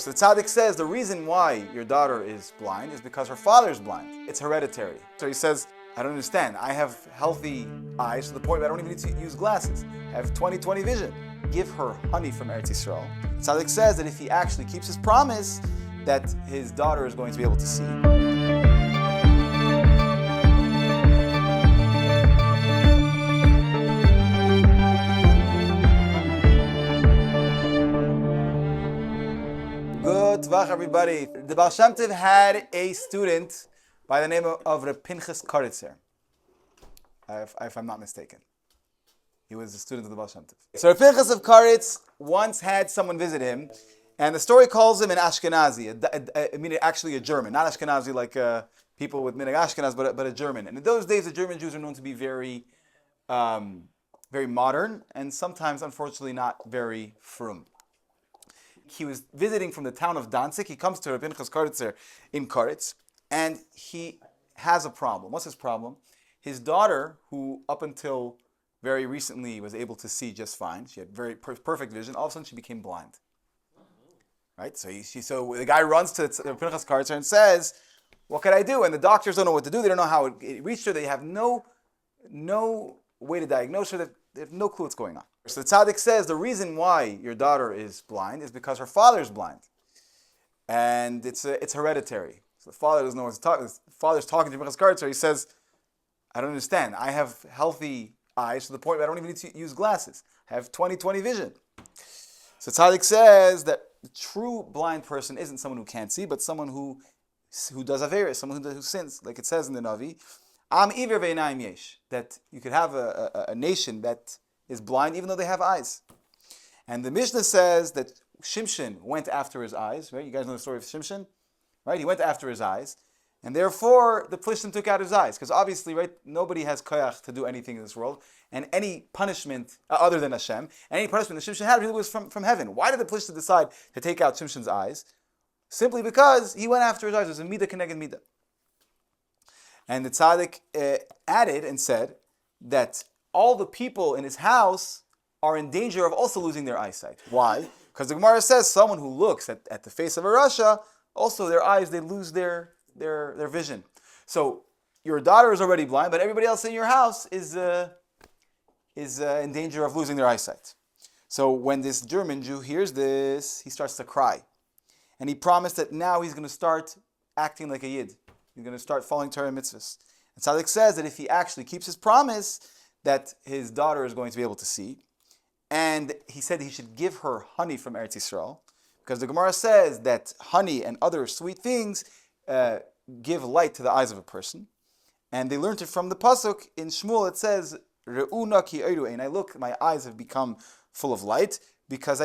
So the Tzaddik says the reason why your daughter is blind is because her father is blind. It's hereditary. So he says, I don't understand. I have healthy eyes to the point where I don't even need to use glasses. I have 20/20 vision. Give her honey from Eretz Yisrael. Tzaddik says that if he actually keeps his promise, that his daughter is going to be able to see. Good Tvach, everybody. The Baal Shem Tov had a student by the name of Rabbi Pinchas of Koritz, if I'm not mistaken. He was a student of the Baal Shem Tov. So Rabbi Pinchas of Koritz once had someone visit him, and the story calls him an Ashkenazi, meaning actually a German, not Ashkenazi like people with Minhag Ashkenaz, but a German. And in those days, the German Jews are known to be very, very modern, and sometimes, unfortunately, not very frum. He was visiting from the town of Danzig. He comes to Rabbi Pinchas of Koritz in Koritz, and he has a problem. What's his problem? His daughter, who up until very recently was able to see just fine, she had very perfect vision, all of a sudden she became blind. Right? So the guy runs to Rabbi Pinchas of Koritz and says, what can I do? And the doctors don't know what to do. They don't know how it reached her. They have no way to diagnose her. They have no clue what's going on. So the Tzaddik says the reason why your daughter is blind is because her father is blind. And it's hereditary. So the father doesn't know what to talk. The father's talking to Pinchas of Koritz. He says, I don't understand. I have healthy eyes to the point where I don't even need to use glasses. I have 20/20 vision. So Tzaddik says that the true blind person isn't someone who can't see, but someone who does averis, someone who sins, like it says in the Navi. Am iver ve'einayim yesh, that you could have a nation that is blind even though they have eyes. And the Mishnah says that Shimshon went after his eyes, right? You guys know the story of Shimshon, right? He went after his eyes, and therefore the Plishtim took out his eyes, because obviously, right, nobody has koyach to do anything in this world, and any punishment other than Hashem, any punishment that Shimshon had really was from heaven. Why did the Plishtim decide to take out Shimshon's eyes? Simply because he went after his eyes. It was a midah keneged midah. And the Tzaddik added and said that all the people in his house are in danger of also losing their eyesight. Why? Because the Gemara says someone who looks at the face of a Rasha, also their eyes, they lose their vision. So your daughter is already blind, but everybody else in your house is in danger of losing their eyesight. So when this German Jew hears this, he starts to cry. And he promised that now he's going to start acting like a Yid. He's going to start following Torah mitzvahs. And Tzaddik says that if he actually keeps his promise, that his daughter is going to be able to see. And he said he should give her honey from Eretz Yisrael, because the Gemara says that honey and other sweet things give light to the eyes of a person. And they learned it from the pasuk in Shmuel. It says, "Re'una ki eiru ein." I look, my eyes have become full of light because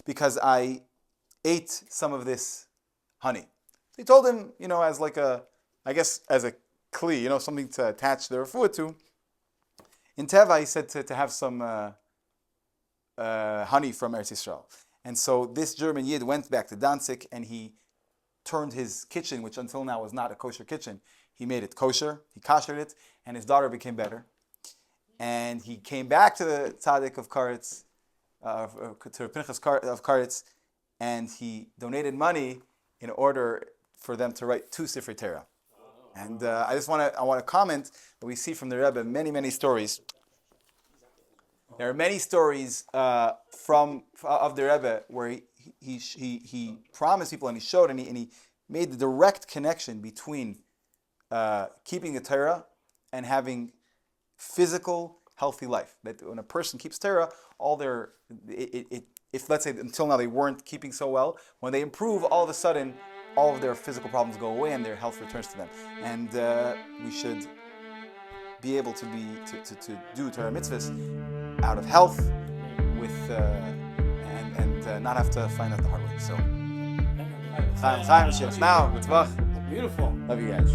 because I ate some of this honey. He told him, as like as a kli, something to attach the refuah to. In Teva, he said to have some honey from Eretz Yisrael. And so this German Yid went back to Danzig and he turned his kitchen, which until now was not a kosher kitchen, he made it kosher, he koshered it, and his daughter became better. And he came back to the Tzaddik of Koritz, to Pinchas of Koritz, and he donated money in order for them to write 2 Sifrei Torah. And I want to comment that we see from the Rebbe many stories. There are many stories of the Rebbe where he promised people and he showed and he made the direct connection between keeping the Torah and having physical, healthy life. That when a person keeps Torah, if let's say until now they weren't keeping so well, when they improve, all of a sudden all of their physical problems go away and their health returns to them. And we should be able to do Torah mitzvahs out of health, with and not have to find out the hard way. So, now, beautiful. Love you guys.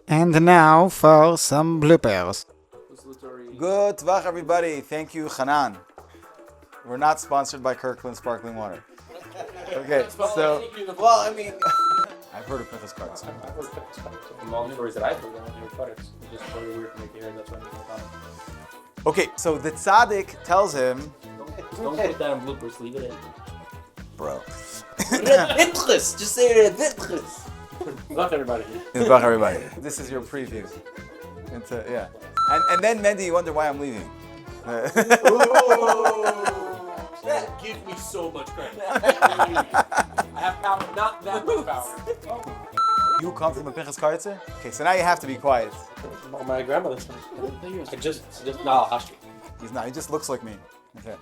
And now for some bloopers. What's literary Good Tvach, everybody. Thank you, Hanan. We're not sponsored by Kirkland Sparkling Water. Okay, so... Well, I mean... I've heard of Pinchas Koritz. I've heard of Pinchas Koritz. From all the stories that I've heard, I don't hear Koritz. It's just very weird to make it, and that's why I'm on it. Okay, so the Tzaddik tells him... Don't put that in bloopers, leave it in. Bro. Rabbi Pinchas! Just say Rabbi Pinchas! Love everybody. Invach everybody. This is your preview. Yeah. And then, Mendy, you wonder why I'm leaving. That gives me so much credit. I have power, not that much power. You come from a Pinchas Koritz? Okay, so now you have to be quiet. My grandmother's. I just, no, I'll hush you. He's not. He just looks like me. Okay.